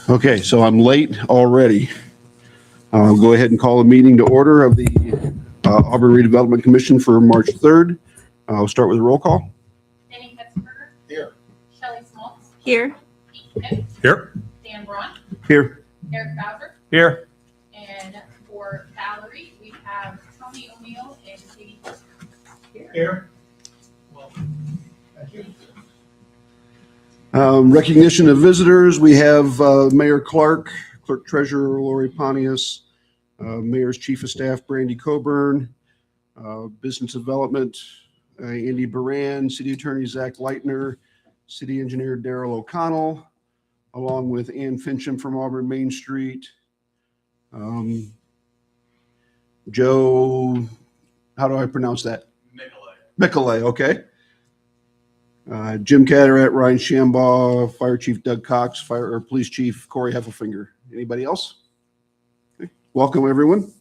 Okay, so I'm late already. I'll go ahead and call a meeting to order of the Auburn Redevelopment Commission for March 3rd. I'll start with a roll call. Danny Hetzberger. Here. Shelley Schmaltz. Here. Pete Smith. Here. Dan Braun. Here. Eric Bowser. Here. And for Valerie, we have Tony O'Neill and Katie Foster. Here. Well, thank you. Recognition of visitors. We have Mayor Clark, Clerk Treasurer Lori Pontius, Mayor's Chief of Staff Brandy Coburn, Business Development Andy Baran, City Attorney Zach Leitner, City Engineer Daryl O'Connell, along with Ann Fincham from Auburn Main Street. Joe, how do I pronounce that? Michelet, okay. Jim Catterat, Ryan Shambaugh, Fire Chief Doug Cox, Police Chief Corey Heffelfinger. Anybody else? Okay. Welcome, everyone.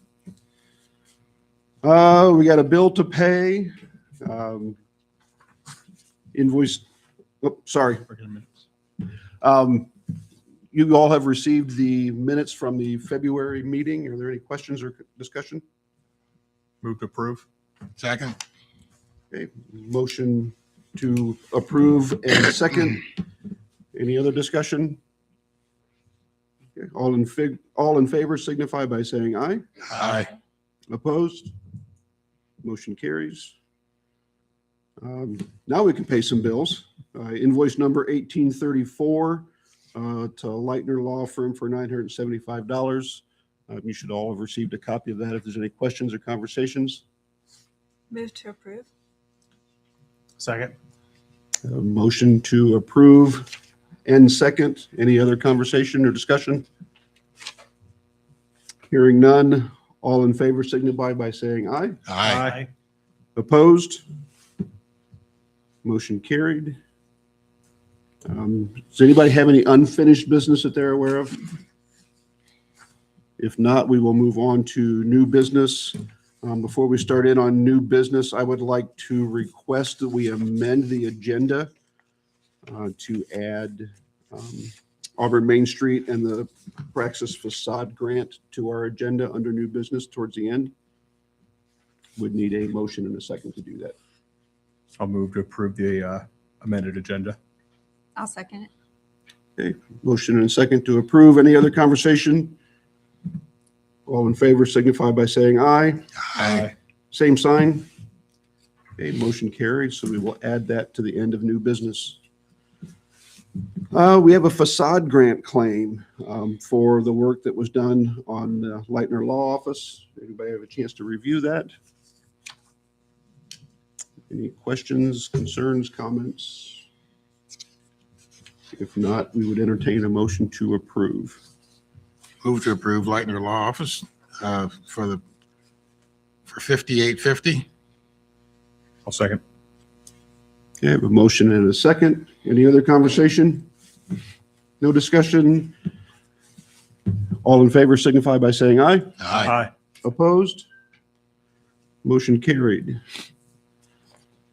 We got a bill to pay. Invoice. Oh, sorry. You all have received the minutes from the February meeting. Are there any questions or discussion? Move to approve. Second. Okay. Motion to approve and second. Any other discussion? Okay. All in favor signify by saying aye. Aye. Opposed? Motion carries. Now we can pay some bills. Invoice number 1834 to Leitner Law Firm for $975. You should all have received a copy of that. If there's any questions or conversations. Move to approve. Second. Motion to approve and second. Any other conversation or discussion? Hearing none. All in favor signify by saying aye. Aye. Opposed? Motion carried. Does anybody have any unfinished business that they're aware of? If not, we will move on to new business. Before we start in on new business, I would like to request that we amend the agenda to add Auburn Main Street and the Praxis facade grant to our agenda under new business towards the end. Would need a motion and a second to do that. I'll move to approve the amended agenda. I'll second it. Okay, motion and a second to approve. Any other conversation? All in favor signify by saying aye. Aye. Same sign. Okay, motion carried, so we will add that to the end of new business. We have a facade grant claim for the work that was done on the Leitner Law Office. Anybody have a chance to review that? Any questions, concerns, comments? If not, we would entertain a motion to approve. Move to approve Leitner Law Office for $58.50. I'll second. Okay, I have a motion and a second. Any other conversation? No discussion? All in favor signify by saying aye. Aye. Opposed? Motion carried.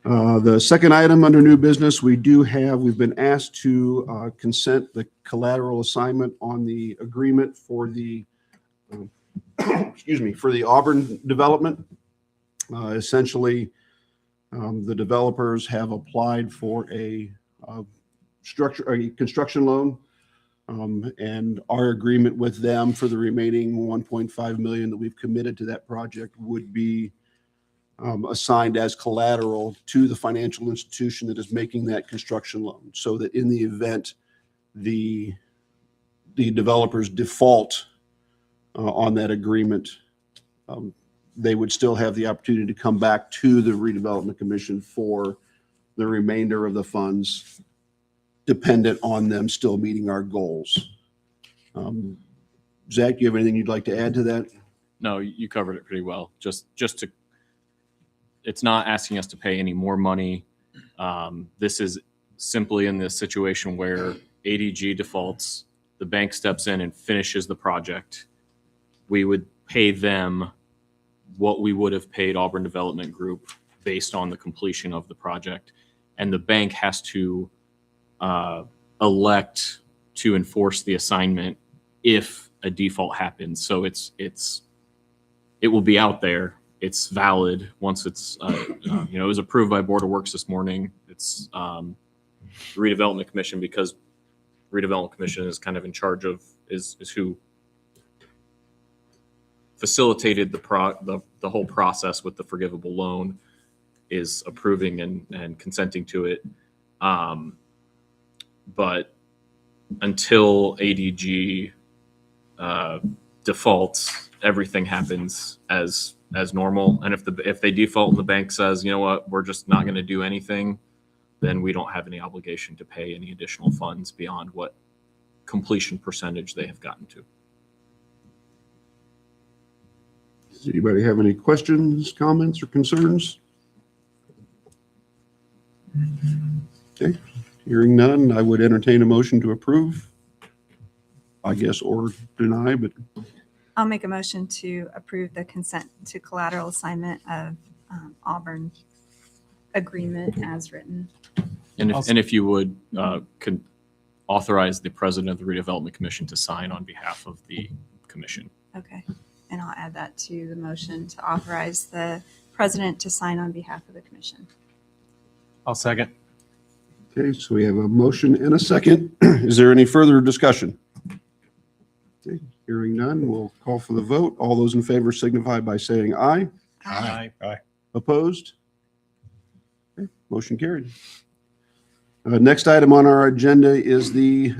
The second item under new business, we've been asked to consent the collateral assignment on the agreement for the, for the Auburn development. Essentially, the developers have applied for a construction loan, and our agreement with them for the remaining $1.5 million that we've committed to that project would be assigned as collateral to the financial institution that is making that construction loan, so that in the event the developers default on that agreement, they would still have the opportunity to come back to the Redevelopment Commission for the remainder of the funds, dependent on them still meeting our goals. Zach, do you have anything you'd like to add to that? No, you covered it pretty well. Just to, it's not asking us to pay any more money. This is simply in this situation where ADG defaults, the bank steps in and finishes the project. We would pay them what we would have paid Auburn Development Group based on the completion of the project. And the bank has to elect to enforce the assignment if a default happens. So it will be out there. It's valid once it's, it was approved by Board of Works this morning. It's Redevelopment Commission, because Redevelopment Commission is kind of in charge of, is who facilitated the whole process with the forgivable loan, is approving and consenting to it. But until ADG defaults, everything happens as normal. And if they default and the bank says, you know what, we're just not going to do anything, then we don't have any obligation to pay any additional funds beyond what completion percentage they have gotten to. Does anybody have any questions, comments, or concerns? Okay, hearing none, I would entertain a motion to approve, I guess, or deny, but I'll make a motion to approve the consent to collateral assignment of Auburn agreement as written. And if you would, could authorize the president of the Redevelopment Commission to sign on behalf of the commission. Okay. And I'll add that to the motion to authorize the president to sign on behalf of the commission. I'll second. okay, so we have a motion and a second. Is there any further discussion? Okay, hearing none, we'll call for the vote. All those in favor signify by saying aye. Aye. Aye. Opposed? Okay, motion carried. Next item on our agenda is the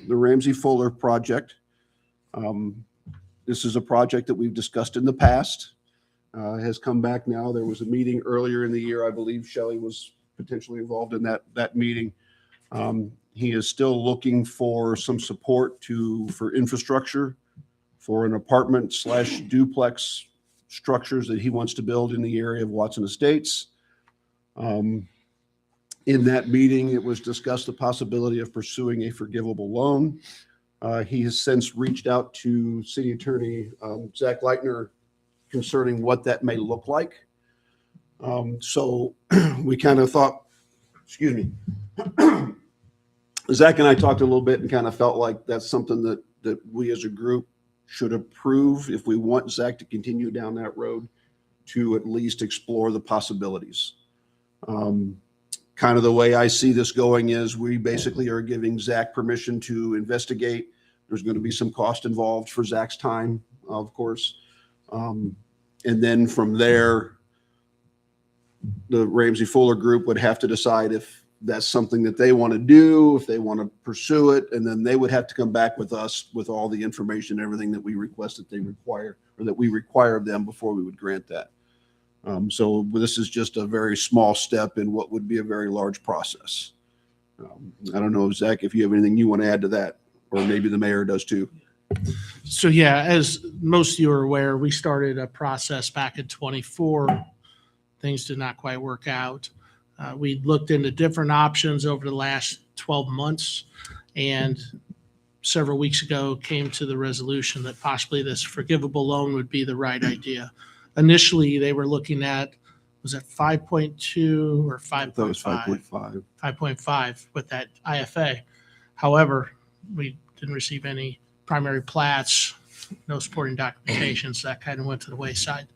Ramsey Fuller project. This is a project that we've discussed in the past, has come back now. There was a meeting earlier in the year. I believe Shelley was potentially involved in that meeting. He is still looking for some support for infrastructure for an apartment / duplex structures that he wants to build in the area of Watson Estates. In that meeting, it was discussed the possibility of pursuing a forgivable loan. He has since reached out to City Attorney Zach Leitner concerning what that may look like. So we kind of thought, excuse me, Zach and I talked a little bit and kind of felt like that's something that we as a group should approve if we want Zach to continue down that road, to at least explore the possibilities. Kind of the way I see this going is we basically are giving Zach permission to investigate. There's going to be some cost involved for Zach's time, of course. And then from there, the Ramsey Fuller group would have to decide if that's something that they want to do, if they want to pursue it, and then they would have to come back with us with all the information, everything that we request that they require, or that we require of them before we would grant that. So this is just a very small step in what would be a very large process. I don't know, Zach, if you have anything you want to add to that, or maybe the mayor does too. So yeah, as most of you are aware, we started a process back in 24. Things did not quite work out. We looked into different options over the last 12 months, and several weeks ago came to the resolution that possibly this forgivable loan would be the right idea. Initially, they were looking at, was it 5.2 or 5.5? That was 5.5. 5.5 with that IFA. However, we didn't receive any primary plats, no supporting documentations. That kind of went to the wayside.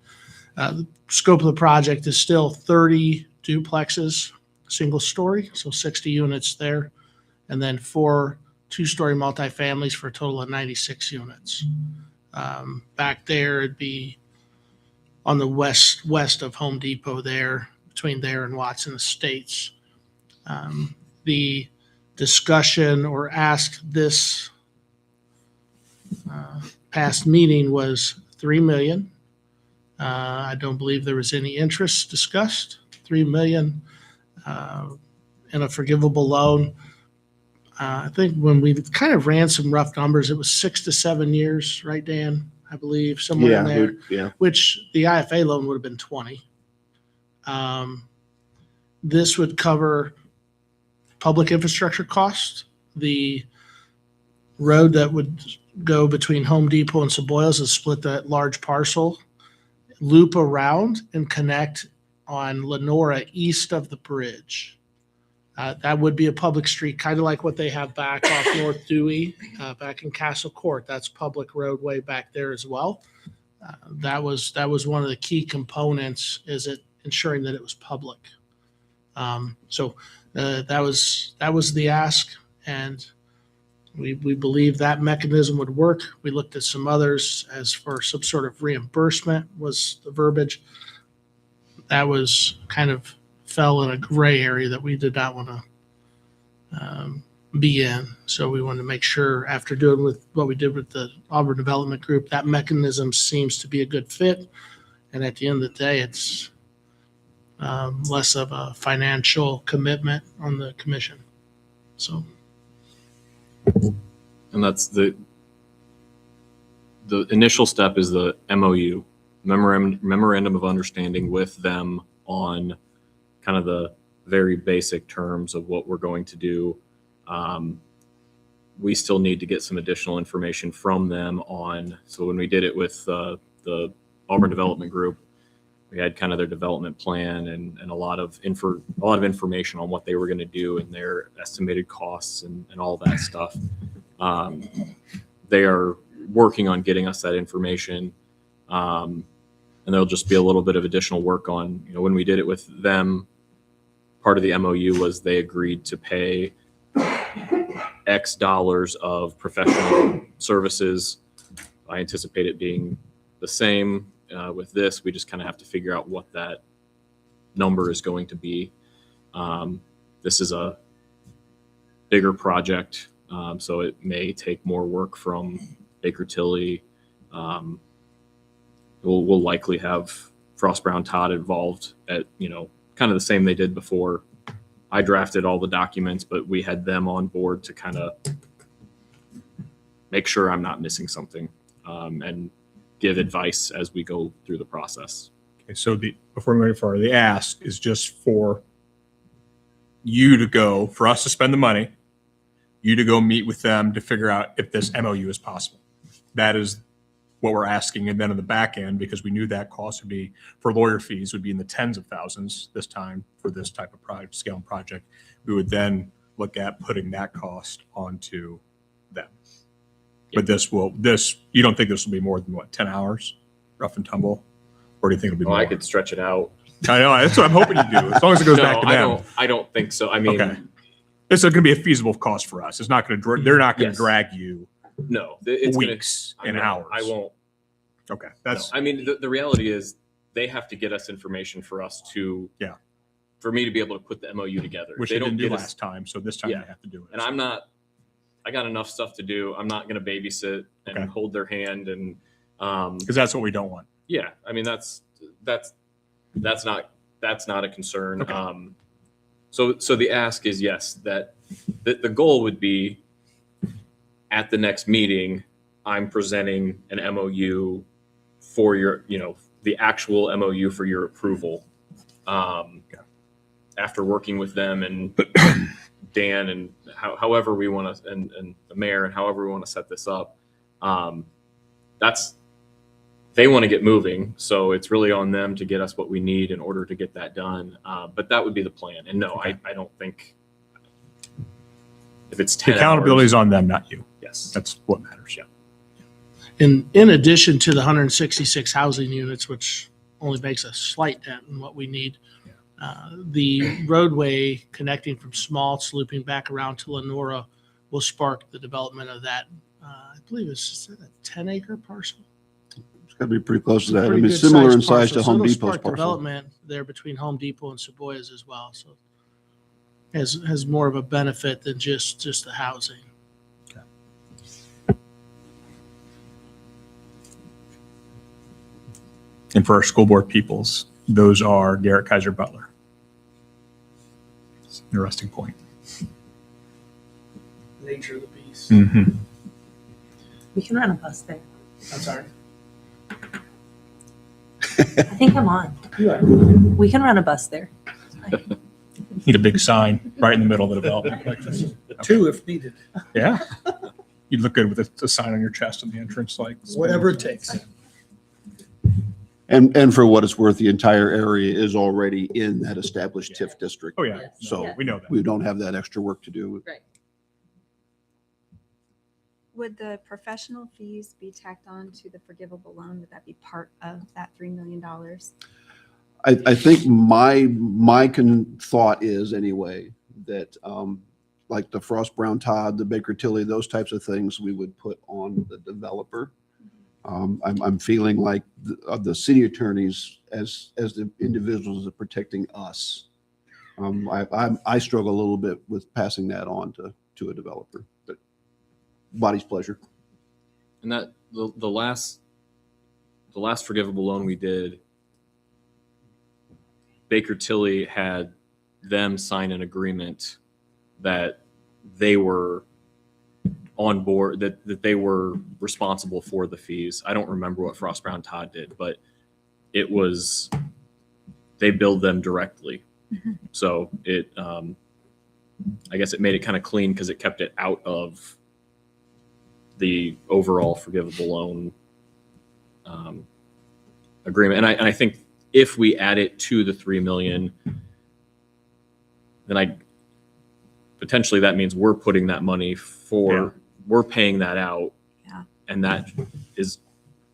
The scope of the project is still 30 duplexes, single story, so 60 units there, and then 4 two-story multifamilies for a total of 96 units. Back there, it'd be on the west of Home Depot there, between there and Watson Estates. The discussion or ask this past meeting was $3 million. I don't believe there was any interest discussed. $3 million in a forgivable loan. I think when we kind of ran some rough numbers, it was 6 to 7 years, right, Dan? I believe somewhere in there. Yeah. Which the IFA loan would have been 20. This would cover public infrastructure costs, the road that would go between Home Depot and Saboyas is split that large parcel, loop around and connect on Lenora east of the bridge. That would be a public street, kind of like what they have back off North Dewey, back in Castle Court. That's public roadway back there as well. That was one of the key components, is it ensuring that it was public. So that was the ask, and we believe that mechanism would work. We looked at some others as for some sort of reimbursement was the verbiage. That was kind of fell in a gray area that we did not want to be in. So we wanted to make sure, after doing with what we did with the Auburn Development Group, that mechanism seems to be a good fit. And at the end of the day, it's less of a financial commitment on the commission. So. And that's the initial step is the MOU, memorandum of understanding with them on kind of the very basic terms of what we're going to do. We still need to get some additional information from them on, so when we did it with the Auburn Development Group, we had kind of their development plan and a lot of information on what they were going to do and their estimated costs and all that stuff. They are working on getting us that information. And there'll just be a little bit of additional work on, when we did it with them, part of the MOU was they agreed to pay X dollars of professional services. I anticipate it being the same with this. We just kind of have to figure out what that number is going to be. This is a bigger project, so it may take more work from Baker Tilly. We'll likely have Frost Brown Todd involved at, kind of the same they did before. I drafted all the documents, but we had them on board to kind of make sure I'm not missing something, and give advice as we go through the process. Okay, so before we move forward, the ask is just for you to go, for us to spend the money, you to go meet with them to figure out if this MOU is possible. That is what we're asking. And then on the back end, because we knew that cost would be, for lawyer fees, would be in the tens of thousands this time for this type of scale and project, we would then look at putting that cost onto them. But you don't think this will be more than 10 hours, rough and tumble? Or do you think it'll be more? I could stretch it out. I know, that's what I'm hoping you do, as long as it goes back to them. I don't think so. I mean, Okay. This is going to be a feasible cost for us. It's not going to, they're not going to Yes. drag you no, it's weeks gonna, and hours. I won't. Okay, that's, No. I mean, the reality is they have to get us information for us to, Yeah. for me to be able to put the MOU together. which They they don't didn't do get us- last time, so this time Yeah. they have to do it. And I got enough stuff to do. I'm not going to babysit and Okay. hold their hand. And Because that's what we don't want. yeah, I mean, that's not a concern. Okay. So the ask is, yes, that the goal would be at the next meeting, I'm presenting an MOU for your, the actual MOU for your approval. After working with them and Dan and however we want to, and the mayor and however we want to set this up, they want to get moving. So it's really on them to get us what we need in order to get that done. But that would be the plan. And no, Okay. I don't think if it's The 10 accountability hours, is on them, not you. yes. That's what matters. Yeah. In addition to the 166 housing units, which only makes a slight dent in what we need, the roadway connecting from Smaltz looping back around to Lenora will spark the development of that. I believe it's a 10-acre parcel. It's got to be pretty close to that. I Pretty mean, good similar in sized size to parcel. So Home it'll Depot's spark parcel. development there between Home Depot and Seboyas as well. So has more of a benefit than just the housing. And for our school board peoples, those are Garrett Kaiser Butler. It's an interesting point. Nature of the beast. Mm-hmm. We can run a bus there. I'm sorry. I think I'm on. You are. We can run a bus there. Need a big sign right in the middle of the development like this. Two if needed. Yeah. You'd look good with a sign on your chest in the entrance, like. Whatever it takes. And for what it's worth, the entire area is already in that established TIF district. Oh, yeah. Yes. So Yeah. We know that. we don't have that extra work to do. Right. Would the professional fees be tacked on to the forgivable loan? Would that be part of that $3 million? I think my thought is anyway, that like the Frost Brown Todd, the Baker Tilly, those types of things, we would put on the developer. I'm feeling like the city attorneys as the individuals are protecting us. I struggle a little bit with passing that on to a developer, but body's pleasure. And that the last forgivable loan we did, Baker Tilly had them sign an agreement that they were on board, that they were responsible for the fees. I don't remember what Frost Brown Todd did, but it was, they billed them directly. So it, I guess it made it kind of clean because it kept it out of the overall forgivable loan agreement. And I think if we add it to the 3 million, then potentially that means we're putting that money we're paying that out. Yeah. And that is,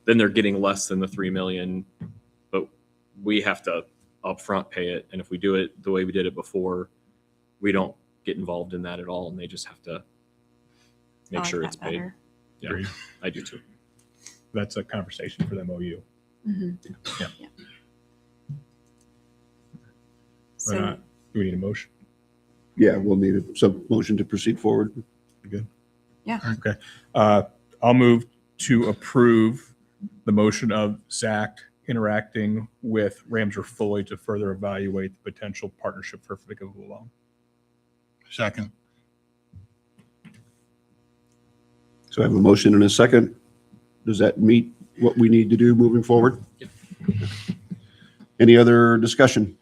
then they're getting less than the 3 million, but we have to upfront pay it. And if we do it the way we did it before, we don't get involved in that at all. And they just have to I make like sure that it's paid. better. Yeah, Agreed. I do too. That's a conversation for the MOU. Mhm. Yeah. Yeah. But, So, do we need a motion? Yeah, we'll need some motion to proceed forward. Okay. I'll move to approve the motion of Zach interacting with Ramsey Foley to further evaluate the potential partnership for forgivable loan. Second. So I have a motion and a second. Does that meet what we need to do moving forward? Yep. Any other discussion?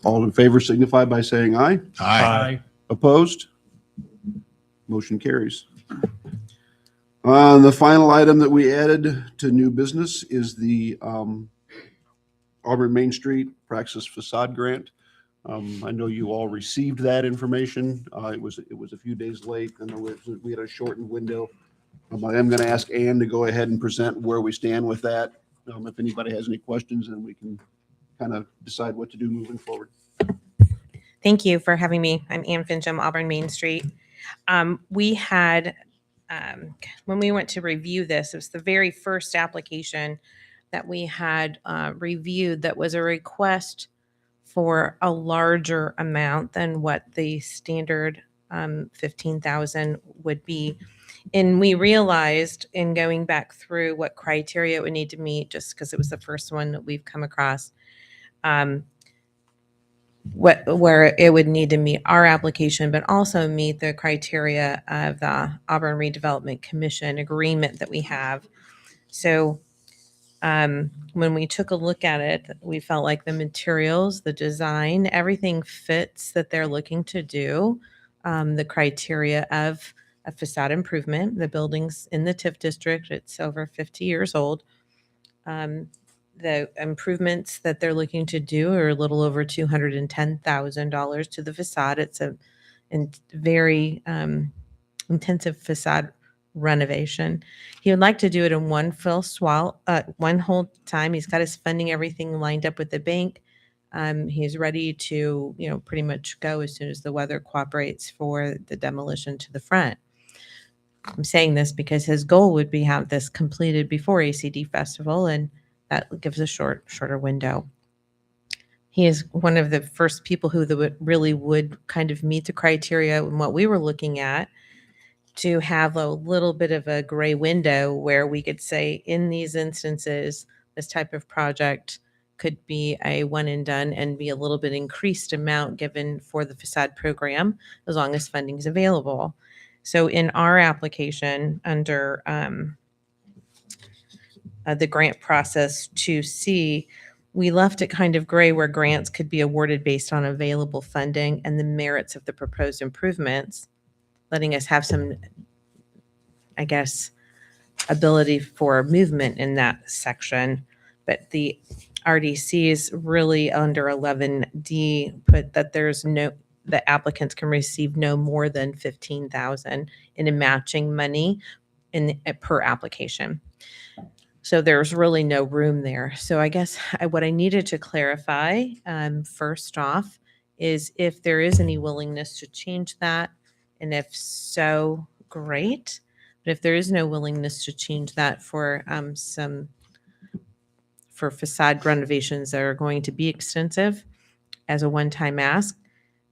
All in favor signify by saying aye. Aye. Opposed? Motion carries. The final item that we added to new business is the Auburn Main Street Praxis Facade Grant. I know you all received that information. It was a few days late, and we had a shortened window. I am going to ask Ann to go ahead and present where we stand with that. If anybody has any questions, then we can kind of decide what to do moving forward. Thank you for having me. I'm Ann Fincham, Auburn Main Street. We had, when we went to review this, it was the very first application that we had reviewed that was a request for a larger amount than what the standard 15,000 would be. And we realized in going back through what criteria it would need to meet, just because it was the first one that we've come across, where it would need to meet our application, but also meet the criteria of the Auburn Redevelopment Commission agreement that we have. So when we took a look at it, we felt like the materials, the design, everything fits that they're looking to do. The criteria of a facade improvement, the building's in the TIF district, it's over 50 years old. The improvements that they're looking to do are a little over $210,000 to the facade. It's a very intensive facade renovation. He would like to do it in one one whole time. He's got his funding, everything lined up with the bank. He's ready to, pretty much go as soon as the weather cooperates for the demolition to the front. I'm saying this because his goal would be have this completed before ACD Festival, and that gives a shorter window. He is one of the first people who really would kind of meet the criteria and what we were looking at, to have a little bit of a gray window where we could say, in these instances, this type of project could be a one and done and be a little bit increased amount given for the facade program, as long as funding is available. So in our application under the grant process 2C, we left it kind of gray where grants could be awarded based on available funding and the merits of the proposed improvements, letting us have some, I guess, ability for movement in that section. But the RDC is really under 11D, put that the applicants can receive no more than 15,000 in a matching money per application. So there's really no room there. So I guess what I needed to clarify first off is if there is any willingness to change that, and if so, great. But if there is no willingness to change that for for facade renovations that are going to be extensive as a one-time ask,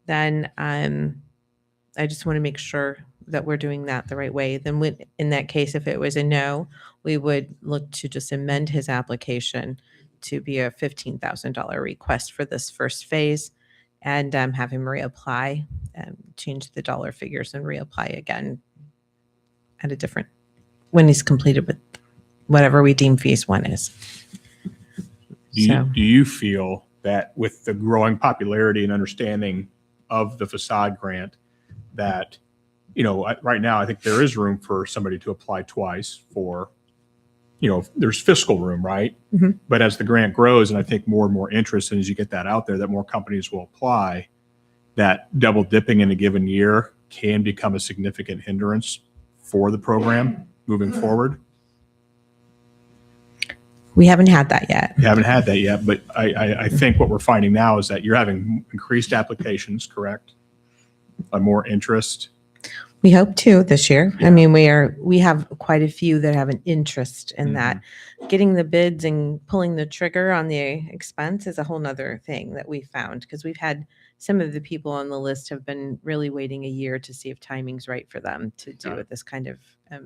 then I just want to make sure that we're doing that the right way. Then in that case, if it was a no, we would look to just amend his application to be a $15,000 request for this first phase and have him reapply, change the dollar figures and reapply again at a different, when he's completed with whatever we deem phase one is. Do you feel that with the growing popularity and understanding of the facade grant, that, right now, I think there is room for somebody to apply twice for, there's fiscal room, right? Mm-hmm. But as the grant grows, and I think more and more interest, and as you get that out there, that more companies will apply, that double dipping in a given year can become a significant hindrance for the program moving forward? We haven't had that yet. You haven't had that yet, but I think what we're finding now is that you're having increased applications, correct? More interest. We hope to this year. I mean, we have quite a few that have an interest in that. Getting the bids and pulling the trigger on the expense is a whole nother thing that we found, because we've had some of the people on the list have been really waiting a year to see if timing's right for them to do this kind of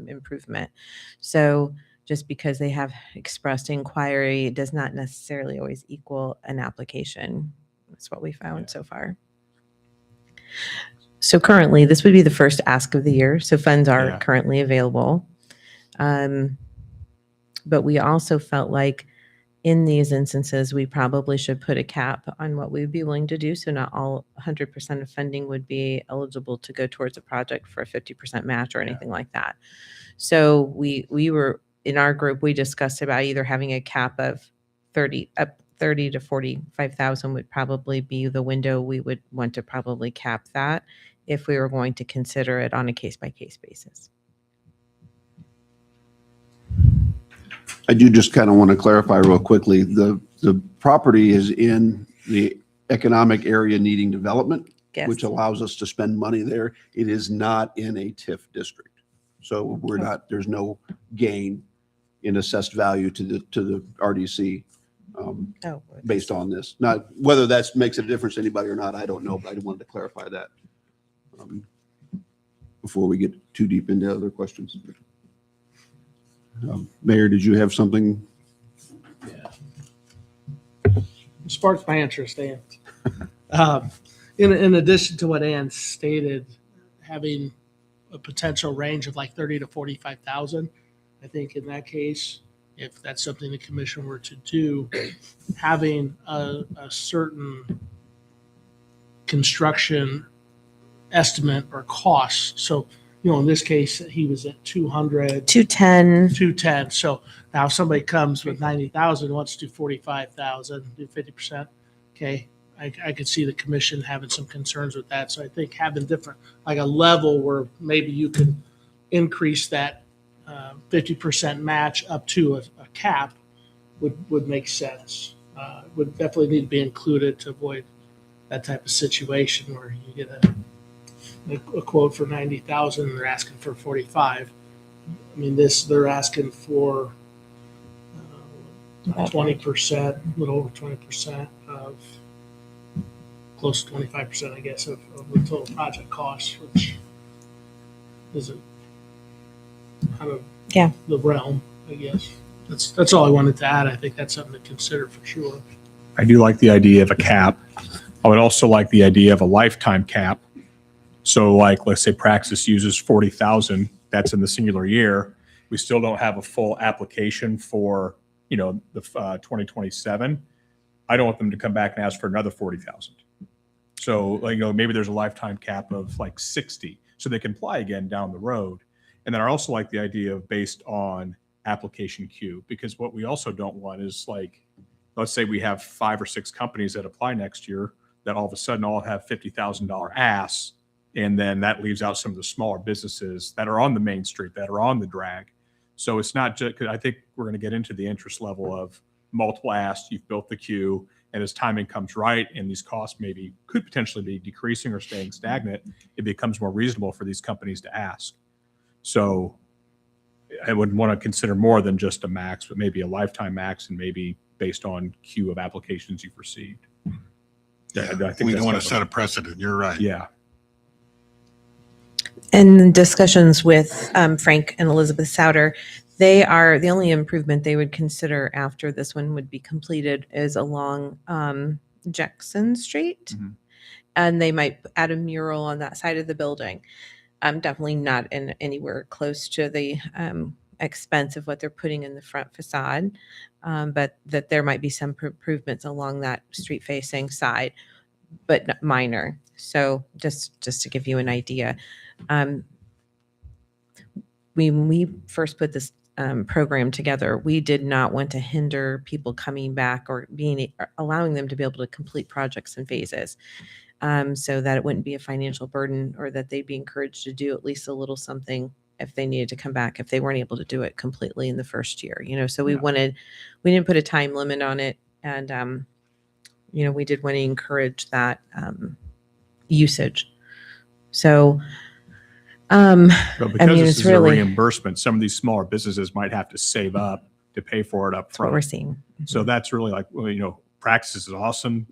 improvement. So just because they have expressed inquiry does not necessarily always equal an application. That's what we found so far. So currently, this would be the first ask of the year. So funds are currently available. But we also felt like in these instances, we probably should put a cap on what we would be willing to do. So not all 100% of funding would be eligible to go towards a project for a 50% match or anything like that. So we were, in our group, we discussed about either having a cap of 30 to 45,000 would probably be the window we would want to probably cap that if we were going to consider it on a case-by-case basis. I do just kind of want to clarify real quickly. The property is in the economic area needing development, Yes. which allows us to spend money there. It is not in a TIF district. So there's no gain in assessed value to the RDC based on this. Now, whether that makes a difference to anybody or not, I don't know, but I wanted to clarify that before we get too deep into other questions. Mayor, did you have something? Sparks my interest, Ann. In addition to what Ann stated, having a potential range of like 30 to 45,000, I think in that case, if that's something the commission were to do, having a certain construction estimate or cost. So, in this case, he was at 210. So now if somebody comes with 90,000, wants to do 45,000, do 50%. Okay. I could see the commission having some concerns with that. So I think having different, like a level where maybe you can increase that 50% match up to a cap would make sense. Would definitely need to be included to avoid that type of situation where you get a quote for 90,000 and they're asking for 45. I mean, they're asking for 20%, a little over 20% of close to 25%, I guess, of the total project cost, which isn't out of the realm, I guess. That's all I wanted to add. I think that's something to consider for sure. I do like the idea of a cap. I would also like the idea of a lifetime cap. So like, let's say Praxis uses 40,000, that's in the singular year. We still don't have a full application for, the 2027. I don't want them to come back and ask for another 40,000. So maybe there's a lifetime cap of like 60, so they can apply again down the road. And then I also like the idea of based on application queue, because what we also don't want is like, let's say we have 5 or 6 companies that apply next year that all of a sudden all have $50,000 asks. And then that leaves out some of the smaller businesses that are on the main street, that are on the drag. So it's not just, because I think we're going to get into the interest level of multiple asks, you've built the queue, and as timing comes right and these costs maybe could potentially be decreasing or staying stagnant, it becomes more reasonable for these companies to ask. So I would want to consider more than just a max, but maybe a lifetime max and maybe based on queue of applications you've received. Yeah, I think we that's don't want kind to of set a precedent. You're right. Yeah. And discussions with Frank and Elizabeth Souter, they are the only improvement they would consider after this one would be completed is along Jackson Street. Mhm. And they might add a mural on that side of the building. Definitely not in anywhere close to the expense of what they're putting in the front facade, but that there might be some improvements along that street facing side, but minor. So just to give you an idea, when we first put this program together, we did not want to hinder people coming back or allowing them to be able to complete projects in phases, so that it wouldn't be a financial burden, or that they'd be encouraged to do at least a little something if they needed to come back if they weren't able to do it completely in the first year. So we didn't put a time limit on it, and we did want to encourage that usage. So. But because this it's is a really reimbursement, some of these smaller businesses might have to save up to pay for it up that's what we're front. seeing. So that's really like, well, practice is awesome.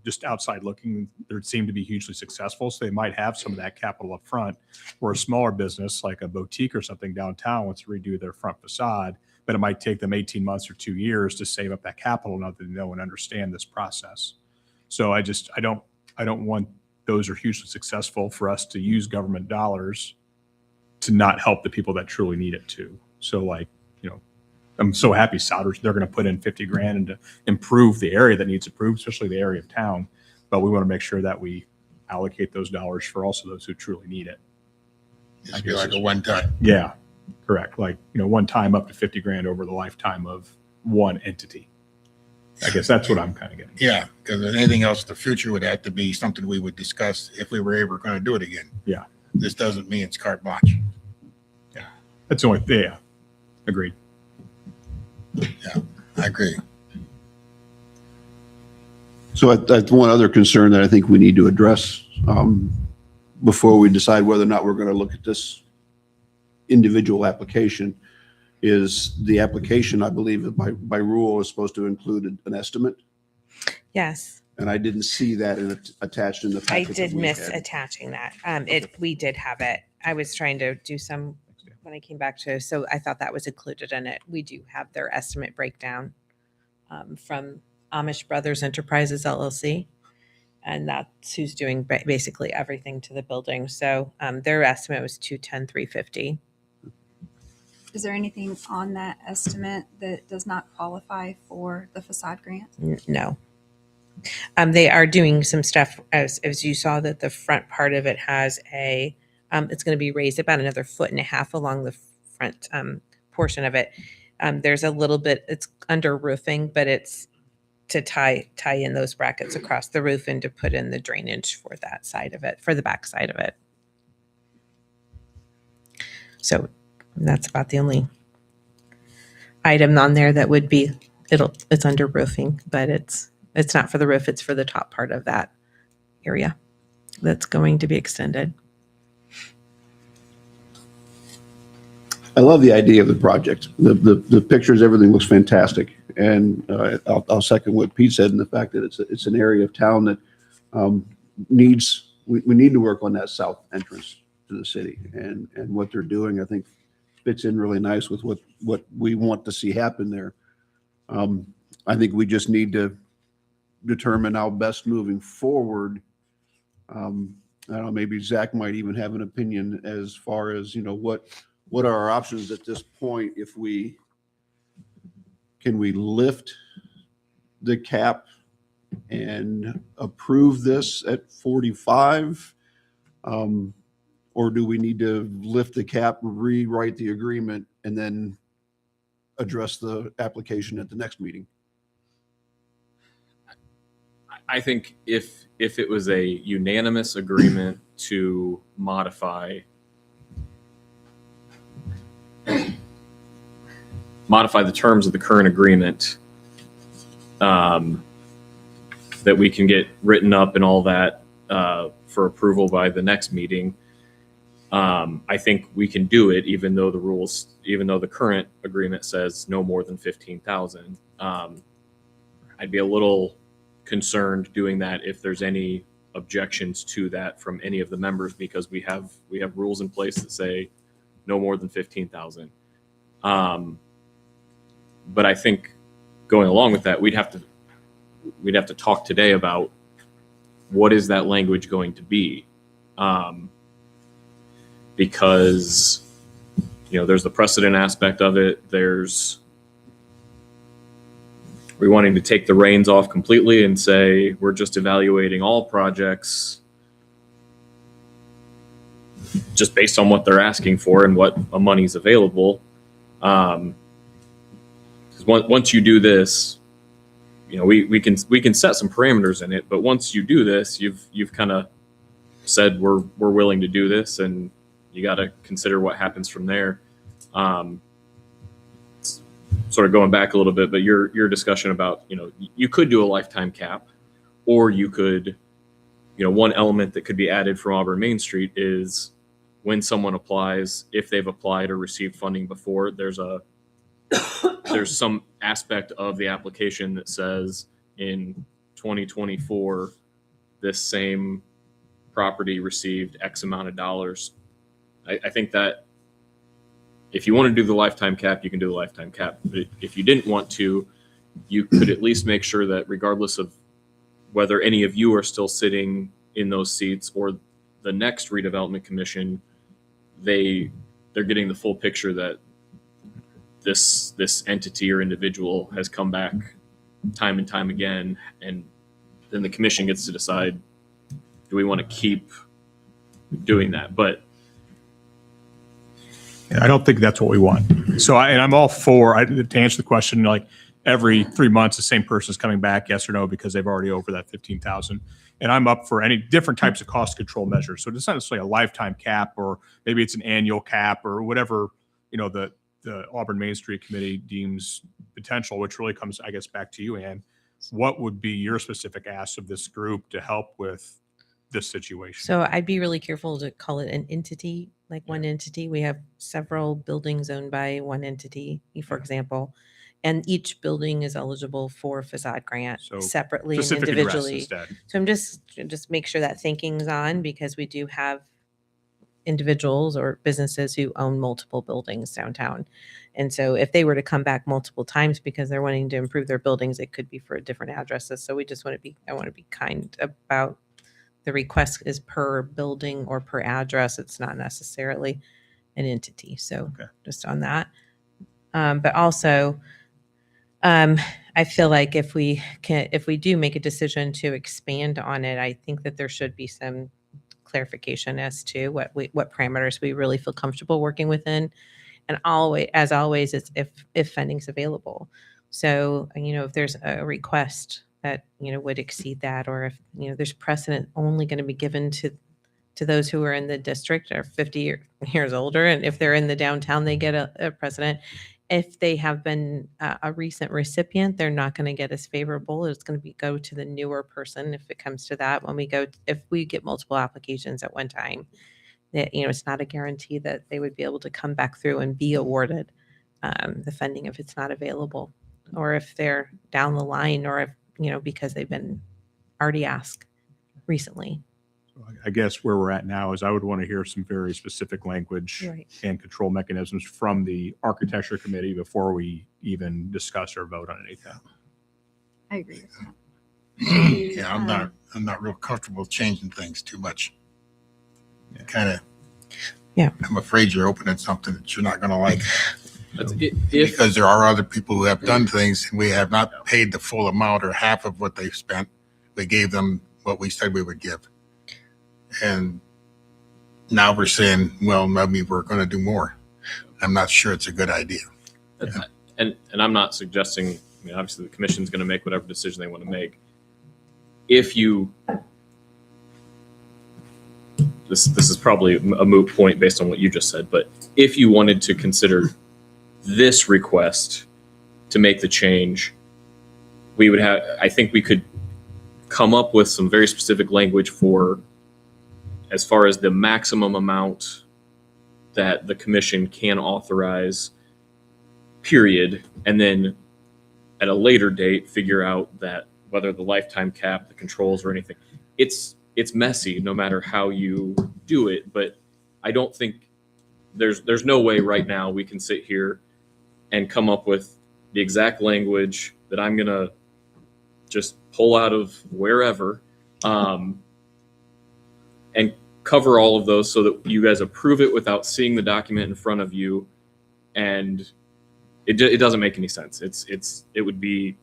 Just outside looking, they seem to be hugely successful. So they might have some of that capital up front, where a smaller business like a boutique or something downtown wants to redo their front facade, but it might take them 18 months or 2 years to save up that capital now that they know and understand this process. So I don't want those are hugely successful for us to use government dollars to not help the people that truly need it to. So I'm so happy Souders, they're going to put in 50 grand and to improve the area that needs improved, especially the area of town. But we want to make sure that we allocate those dollars for also those who truly need it. It's be like a one time. Yeah, correct. One time up to 50 grand over the lifetime of one entity. I guess that's what I'm kind of getting. Yeah, because anything else, the future would have to be something we would discuss if we were ever going to do it again. Yeah. This doesn't mean it's carte blanche. That's the only thing. Yeah, agreed. I agree. So that's one other concern that I think we need to address before we decide whether or not we're going to look at this individual application is the application, I believe, by rule is supposed to include an estimate. Yes. And I didn't see that attached in the I packet. that did we miss had. attaching that. We did have it. I was trying to do some when I came back to, so I thought that was included in it. We do have their estimate breakdown from Amish Brothers Enterprises LLC, and that's who's doing basically everything to the building. So their estimate was $210,350. Is there anything on that estimate that does not qualify for the facade grant? No. They are doing some stuff as you saw that the front part of it has it's going to be raised about another 1.5 feet along the front portion of it. There's a little bit, it's under roofing, but it's to tie in those brackets across the roof and to put in the drainage for that side of it, for the back side of it. So that's about the only item on there that would be, it's under roofing, but it's not for the roof, it's for the top part of that area that's going to be extended. I love the idea of the project. The pictures, everything looks fantastic. And I'll second what Pete said in the fact that it's an area of town that we need to work on that south entrance to the city. And what they're doing, I think, fits in really nice with what we want to see happen there. I think we just need to determine how best moving forward. I don't know, maybe Zach might even have an opinion as far as, what are our options at this point? Can we lift the cap and approve this at 45? Or Or do we need to lift the cap, rewrite the agreement, and then address the application at the next meeting? I think if it was a unanimous agreement to modify the terms of the current agreement, that we can get written up and all that for approval by the next meeting, I think we can do it, even though the current agreement says no more than 15,000. I'd be a little concerned doing that if there's any objections to that from any of the members, because we have rules in place that say no more than 15,000. But I think going along with that, we'd have to talk today about what is that language going to be, because there's the precedent aspect of it. We're wanting to take the reins off completely and say we're just evaluating all projects just based on what they're asking for and what money's available. Because once you do this, we can set some parameters in it, but once you do this, you've kind of said we're willing to do this, and you got to consider what happens from there. Sort of going back a little bit, but your discussion about, you could do a lifetime cap, or you could, one element that could be added from Auburn Main Street is when someone applies, if they've applied or received funding before, there's some aspect of the application that says in 2024, this same property received X amount of dollars. I think that if you want to do the lifetime cap, you can do the lifetime cap. But if you didn't want to, you could at least make sure that regardless of whether any of you are still sitting in those seats or the next redevelopment commission, they're getting the full picture that this entity or individual has come back time and time again, and then the commission gets to decide, do we want to keep doing that? But I don't think that's what we want. So I'm all for, to answer the question, like every 3 months, the same person is coming back, yes or no, because they've already over that 15,000. And I'm up for any different types of cost control measures. So it's not necessarily a lifetime cap, or maybe it's an annual cap, or whatever, the Auburn Main Street Committee deems potential, which really comes, I guess, back to you, Ann. What would be your specific ask of this group to help with this situation? So I'd be really careful to call it an entity, like one entity. We have several buildings owned by one entity, for example, and each building is eligible for a facade grant So separately and specific address individually. instead. So I'm just make sure that thinking's on, because we do have individuals or businesses who own multiple buildings downtown. And so if they were to come back multiple times because they're wanting to improve their buildings, it could be for different addresses. So I want to be kind about the request is per building or per address. It's not necessarily an entity. So Okay. just on that. But also, I feel like if we do make a decision to expand on it, I think that there should be some clarification as to what parameters we really feel comfortable working within. And as always, it's if funding's available. So, if there's a request that, would exceed that, or if, there's precedent only going to be given to those who are in the district or 50 years older. And if they're in the downtown, they get a precedent. If they have been a recent recipient, they're not going to get as favorable. It's going to go to the newer person if it comes to that. If we get multiple applications at one time, that, it's not a guarantee that they would be able to come back through and be awarded the funding if it's not available, or if they're down the line, or if, because they've been already asked recently. I guess where we're at now is I would want to hear some very specific language Right. and control mechanisms from the architecture committee before we even discuss or vote on anything. I agree with that. Yeah, I'm not real comfortable changing things too much. Yeah. Kind of. Yeah. I'm afraid you're opening something that you're not going to like, if because there are other people who have done things and we have not paid the full amount or half of what they've spent. We gave them what we said we would give. And now we're saying, well, maybe we're going to do more. I'm not sure it's a good idea. And I'm not suggesting, I mean, obviously the commission's going to make whatever decision they want to make. If you, this is probably a moot point based on what you just said, but if you wanted to consider this request to make the change, we would have, I think we could come up with some very specific language for as far as the maximum amount that the commission can authorize, period, and then at a later date figure out that whether the lifetime cap, the controls, or anything, it's messy no matter how you do it. But I don't think there's no way right now we can sit here and come up with the exact language that I'm gonna just pull out of wherever and cover all of those so that you guys approve it without seeing the document in front of you. And it doesn't make any sense. It would be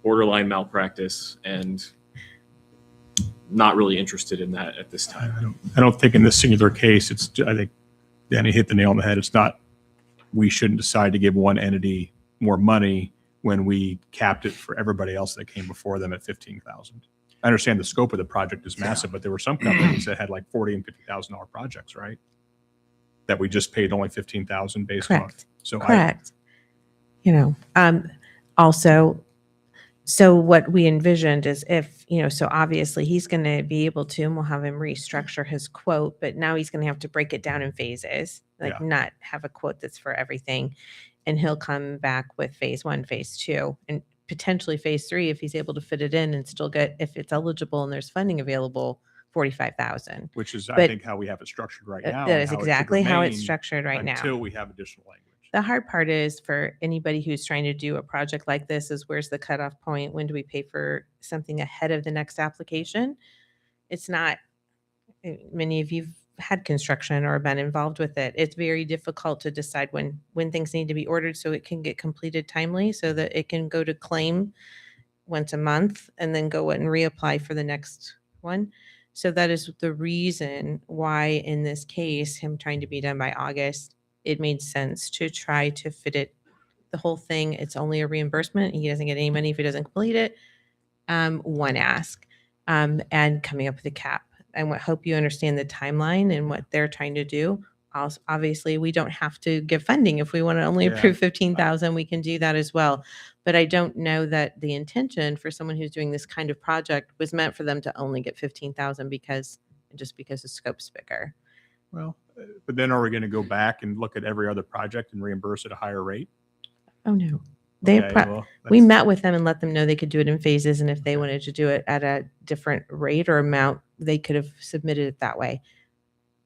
borderline malpractice, and not really interested in that at this time. I don't think in this singular case, I think Danny hit the nail on the head. It's not, we shouldn't decide to give one entity more money when we capped it for everybody else that came before them at 15,000. I understand the scope of the project is massive, but there were some companies that had like $40,000 and $50,000 projects, right? That we just paid only 15,000 based on. Correct. So Correct. Also, so what we envisioned is if, so obviously he's going to be able to, and we'll have him restructure his quote, but now he's going to have to break it down in phases, like not have a quote that's for everything. And he'll come back with phase 1, phase 2, and potentially phase 3 if he's able to fit it in and still get, if it's eligible and there's funding available, 45,000. which is, I But- think, how we have it structured right now. That and is how it should exactly how it's remain structured right now. Until we have additional language. The hard part is for anybody who's trying to do a project like this is where's the cutoff point? When do we pay for something ahead of the next application? It's not, many of you've had construction or been involved with it. It's very difficult to decide when things need to be ordered so it can get completed timely so that it can go to claim once a month and then go and reapply for the next one. So that is the reason why in this case, him trying to be done by August, it made sense to try to fit it, the whole thing. It's only a reimbursement. He doesn't get any money if he doesn't complete it. One ask, and coming up with a cap. I hope you understand the timeline and what they're trying to do. Also, obviously, we don't have to give funding. If we want to only approve 15,000, we can do that as well. But I don't know that the intention for someone who's doing this kind of project was meant for them to only get 15,000 because the scope's bigger. Well, but then are we going to go back and look at every other project and reimburse at a higher rate? Oh no, Okay, well, we that's- met with them and let them know they could do it in phases, and if they wanted to do it at a different rate or amount, they could have submitted it that way,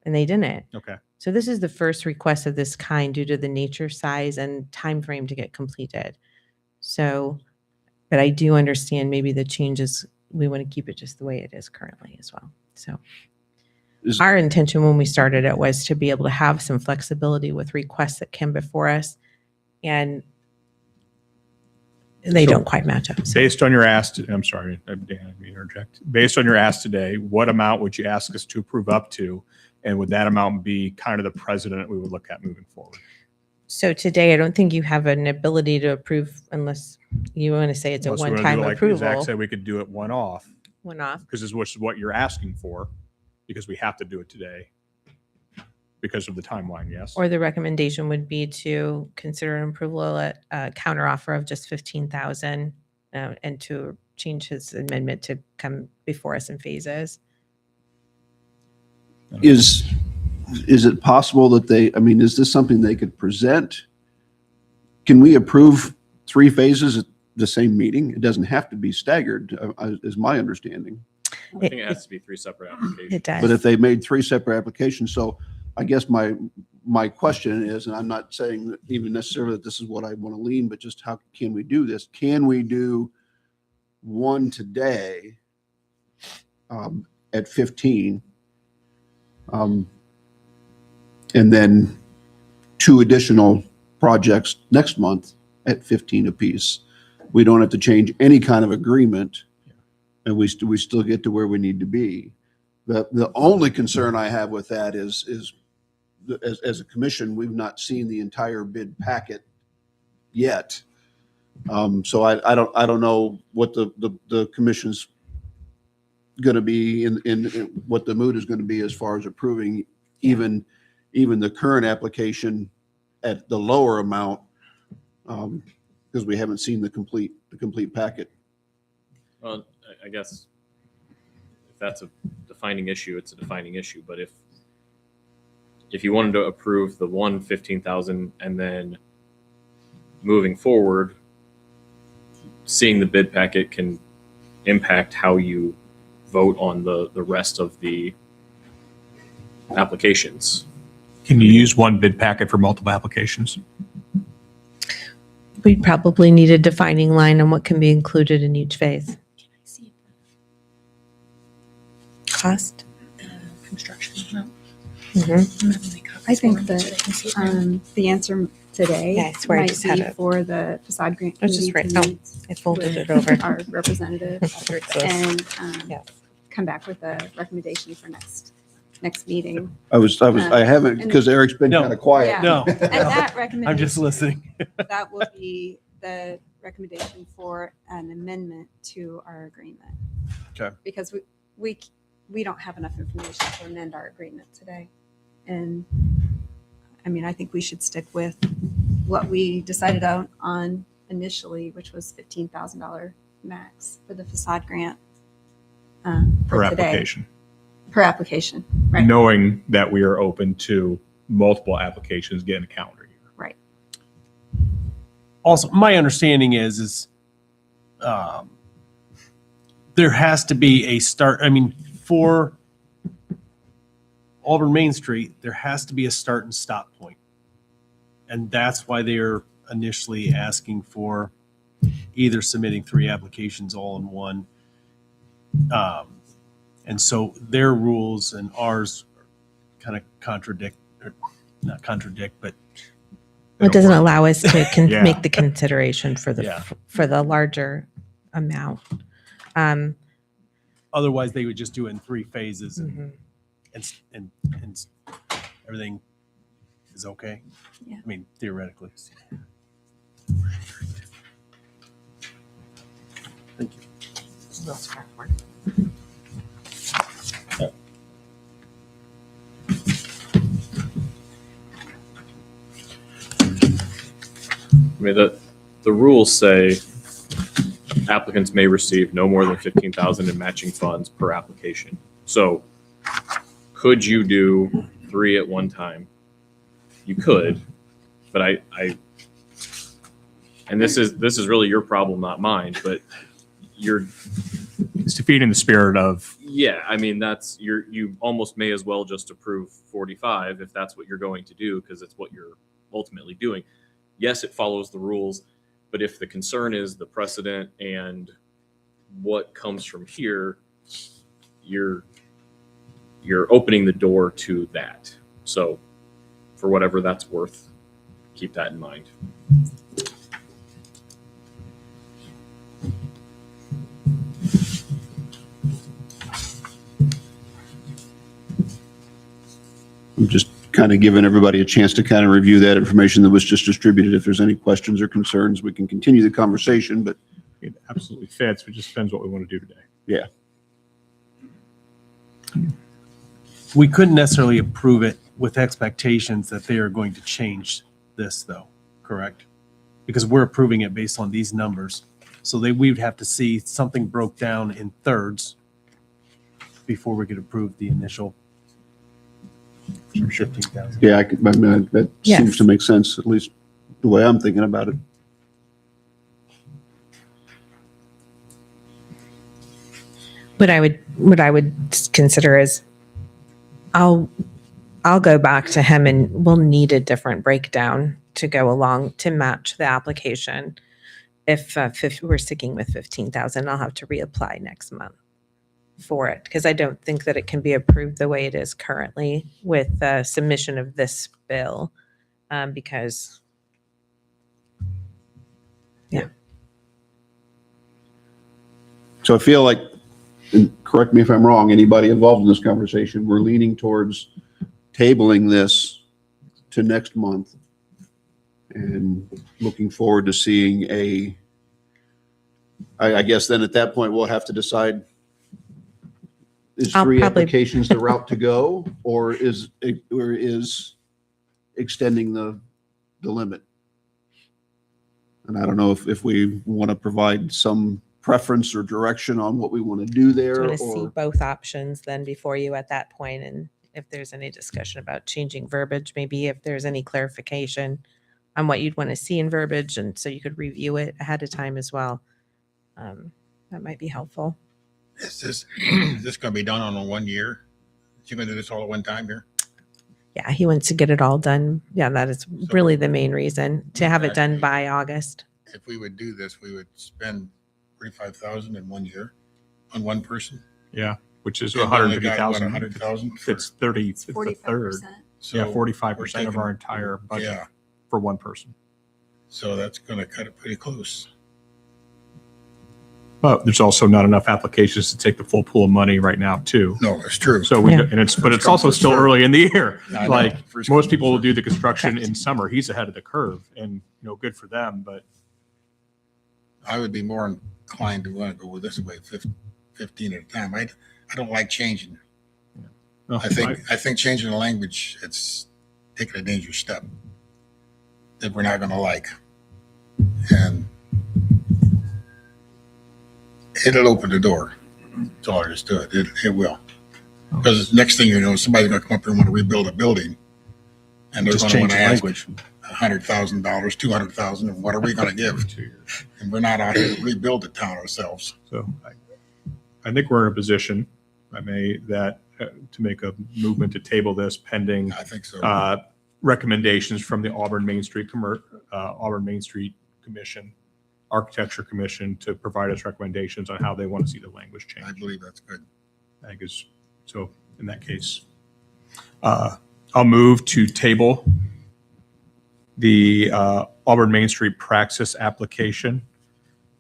and they didn't. Okay. So this is the first request of this kind due to the nature, size, and time frame to get completed. So, but I do understand maybe the changes, we want to keep it just the way it is currently as well. So our intention when we started it was to be able to have some flexibility with requests that come before us, and they So don't quite match up. So Based on your ask, I'm sorry, Dan, let me interject. Based on your ask today, what amount would you ask us to approve up to? And would that amount be kind of the precedent we would look at moving forward? So today, I don't think you have an ability to approve unless you want to say it's Unless a we wanna do one-time it like approval. Zach said, we could do it one off, One off. because is what you're asking for, because we have to do it today because of the timeline, yes? Or the recommendation would be to consider an approval at a counter offer of just 15,000 and to change his amendment to come before us in phases. Is it possible that is this something they could present? Can we approve 3 phases at the same meeting? It doesn't have to be staggered, is my understanding. I think it has to be 3 separate applications. It does. But if they made 3 separate applications, so I guess my question is, and I'm not saying that even necessarily that this is what I want to lean, but just how can we do this? Can we do one today at 15? And then 2 additional projects next month at 15 apiece. We don't have to change any kind of agreement, and we still get to where we need to be. The only concern I have with that is as a commission, we've not seen the entire bid packet yet. So I don't know what the commission's going to be in what the mood is going to be as far as approving even the current application at the lower amount, because we haven't seen the complete packet. Well, I guess if that's a defining issue, it's a defining issue. But if you wanted to approve the 15,000 and then moving forward, seeing the bid packet can impact how you vote on the rest of the applications. Can you use one bid packet for multiple applications? We'd probably need a defining line on what can be included in each phase. Cost? Construction. I think that the answer today Yeah, I swear I might just had be it. for the facade grant I was just committee right- to I folded with it over. our representative and Yeah. come back with a recommendation for next meeting. I haven't, because Eric's been No. kind of quiet. Yeah. No, And that recommendation. I'm just listening. That will be the recommendation for an amendment to our agreement. Okay. Because we don't have enough information to amend our agreement today. And I mean, I think we should stick with what we decided on initially, which was $15,000 max for the facade grant. Per for today. application, Per application, right, knowing that we are open to multiple applications getting a calendar year. right. Also, my understanding is there has to be a start. I mean, for Auburn Main Street, there has to be a start and stop point. And that's why they're initially asking for either submitting 3 applications all in one. And so their rules and ours kind of contradict, or not contradict, but It doesn't allow us to Yeah. make the consideration for Yeah. for the larger amount. otherwise they would just do it in 3 phases Mhm. and everything is okay. Yeah. I mean, theoretically. Thank you. I mean, the rules say applicants may receive no more than 15,000 in matching funds per application. So could you do 3 at one time? You could, but and this is really your problem, not mine, but It's defeating the spirit of, yeah, I mean, you almost may as well just approve 45 if that's what you're going to do, because it's what you're ultimately doing. Yes, it follows the rules, but if the concern is the precedent and what comes from here, you're opening the door to that. So for whatever that's worth, keep that in mind. I'm just kind of giving everybody a chance to kind of review that information that was just distributed. If there's any questions or concerns, we can continue the conversation, but it absolutely fits. It just depends what we want to do today. yeah. We couldn't necessarily approve it with expectations that they are going to change this though, correct? Because we're approving it based on these numbers. So we would have to see something broke down in thirds before we could approve the initial 15,000. Yeah, I mean, that Yes. seems to make sense, at least the way I'm thinking about it. What I would consider is I'll go back to him and we'll need a different breakdown to go along to match the application. If we're sticking with 15,000, I'll have to reapply next month for it because I don't think that it can be approved the way it is currently with the submission of this bill because So I feel like and correct me if I'm wrong, anybody involved in this conversation, we're leaning towards tabling this to next month and looking forward to seeing I guess then at that point, we'll have to decide, is I'll 3 probably- applications the route to go, or is extending the limit? And I don't know if we want to provide some preference or direction on what we want to do Do there, you want to see or both options then before you at that point, and if there's any discussion about changing verbiage, maybe if there's any clarification on what you'd want to see in verbiage, and so you could review it ahead of time as well. That might be helpful. Is this going to be done on a 1 year? You're going to do this all at one time here? Yeah, he wants to get it all done. Yeah, that is really the main reason, to have it done Actually- by August. If we would do this, we would spend 35,000 in 1 year on one person. Yeah, which is And we only got, what, 150,000. 100,000 for- It's 30, it's the third. 45%. So Yeah, we're 45% of taking- our entire budget Yeah, for one person. so that's going to cut it pretty close. But there's also not enough applications to take the full pool of money right now too. No, it's true. So we, Yeah. and it's, but it's First come, also first still serve. early in the year. I know. Like First come, most people will first do the construction in summer. He's ahead of the curve and, good for them, but I would be more inclined to want to go this way, 15 at a time. I don't like changing. no, I think changing the language, it's taking a dangerous step that we're not going to like. And it'll open the door. That's all there is to it. It will. Because next thing you know, somebody's going to come up here and want to rebuild a building. And they're Just going to change want to the ask language. $100,000, $200,000, and what are we going to give? 2 years. And we're not out here to rebuild the town ourselves. So I think we're in a position, if I may, that to make a movement to table this pending I think so. recommendations from the Auburn Main Street Commission, Architecture Commission, to provide us recommendations on how they want to see the language I change. believe that's good. I think is, so in that case, I'll move to table the Auburn Main Street Praxis application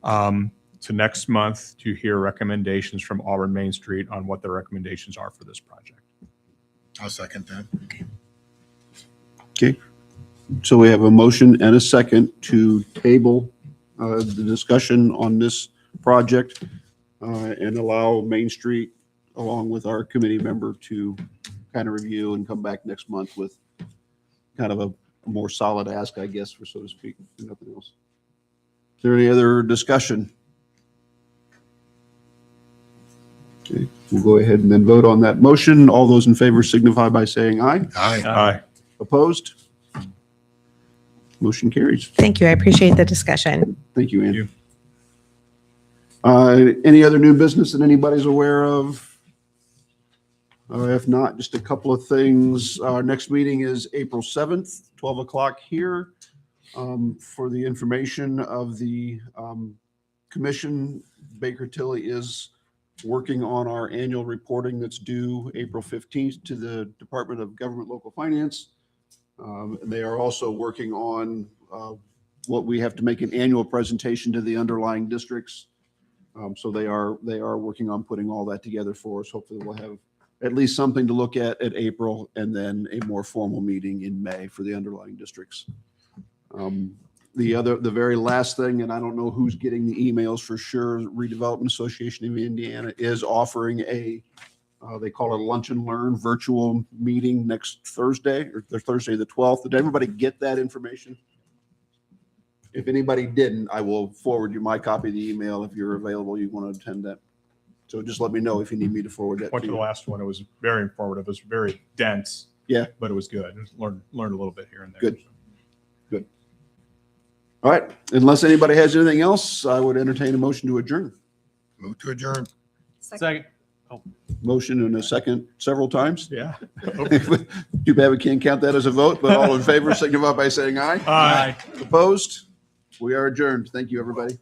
to next month to hear recommendations from Auburn Main Street on what their recommendations are for this project. I'll second that. okay. So we have a motion and a second to table the discussion on this project and allow Main Street, along with our committee member, to kind of review and come back next month with kind of a more solid ask, I guess, for so to speak, if nothing else. Is there any other discussion? Okay, we'll go ahead and then vote on that motion. All those in favor signify by saying aye. Aye. Aye. Opposed? Motion carries. Thank you. I appreciate the discussion. Thank you, Ann. you. Any other new business that anybody's aware of? If not, just a couple of things. Our next meeting is April 7th, 12 o'clock here. For the information of the commission, Baker Tilly is working on our annual reporting that's due April 15th to the Department of Government Local Finance. They are also working on what we have to make an annual presentation to the underlying districts. So they are working on putting all that together for us. Hopefully we'll have at least something to look at April, and then a more formal meeting in May for the underlying districts. The very last thing, and I don't know who's getting the emails for sure, Redevelopment Association of Indiana is offering they call it a lunch and learn virtual meeting next Thursday, or Thursday the 12th. Did everybody get that information? If anybody didn't, I will forward you my copy of the email if you're available, you want to attend that. So just let me know if you need me to forward that Went to to the you. last one. It was very informative. It was very dense. Yeah. But it was good. Learned a little bit here and there. Good. All right, unless anybody has anything else, I would entertain a motion to adjourn. Move to adjourn. Second. Motion and a second several times. Yeah. Too bad we can't count that as a vote, but all in favor signify by saying aye. Aye. Opposed? We are adjourned. Thank you, everybody.